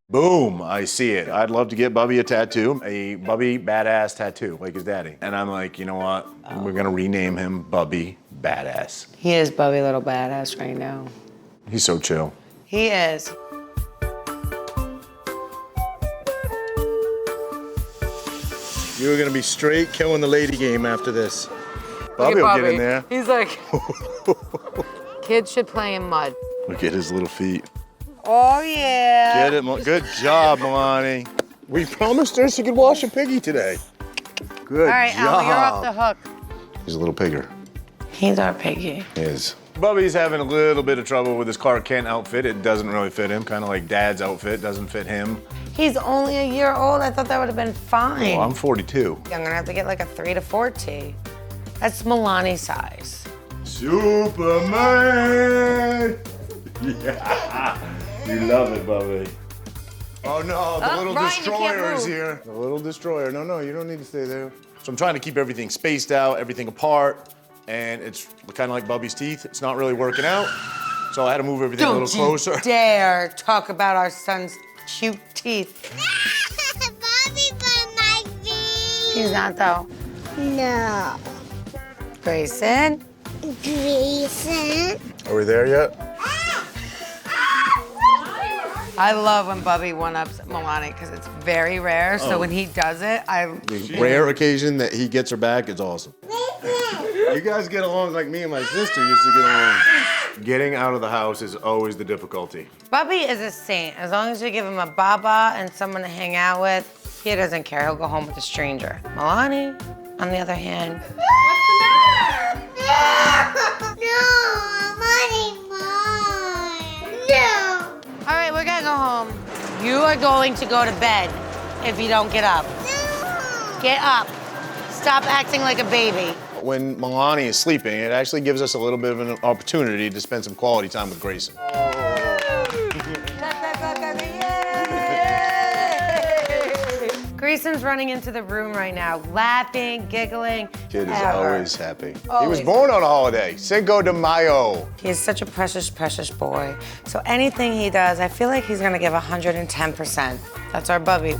Boom, I see it. I'd love to get Bubby a tattoo, a Bubby badass tattoo, like his daddy. And I'm like, you know what? We're gonna rename him Bubby Badass. He is Bubby Little Badass right now. He's so chill. He is. You're gonna be straight killing the lady game after this. Bubby will get in there. He's like, kids should play in mud. Look at his little feet. Oh, yeah. Get it, good job, Meilani. We promised her she could wash a piggy today. Good All right, job. Al, you're off the hook. He's a little pigger. He's our piggy. He is. Bubby's having a little bit of trouble with his Clark Kent outfit. It doesn't really fit him, kind of like Dad's outfit doesn't fit him. He's only a year old. I thought that would have been fine. Well, I'm 42. I'm gonna have to get like a 3 to 4T. That's Meilani size. Superman! Yeah. You love it, Bubby. Oh no, the little Ryan, destroyer is here. The little destroyer. No, you don't need to stay there. So I'm trying to keep everything spaced out, everything apart, and it's kind of like Bubby's teeth. It's not really working out. So I had to move everything a little closer. Don't you dare talk about our son's cute teeth. Bobby bit my feet. He's not though. No. Greyson. Greyson. Are we there yet? I love when Bubby one-ups Meilani because it's very rare. So when he does it, The rare occasion that he gets her back is awesome. You guys get along like me and my sister used to get along. Getting out of the house is always the difficulty. Bubby is a saint. As long as you give him a baba and someone to hang out with, he doesn't care. He'll go home with a stranger. Meilani, on the other hand. What's the matter? No, money more. No. All right, we're gonna go home. You are going to go to bed if you don't get up. No. Get up. Stop acting like a baby. When Meilani is sleeping, it actually gives us a little bit of an opportunity to spend some quality time with Greyson. Greyson's running into the room right now, laughing, giggling. Kid is ever. always happy. He Always. was born on a holiday, Cinco de Mayo. He is such a precious, precious boy. So anything he does, I feel like he's gonna give 110%. That's our Bubby.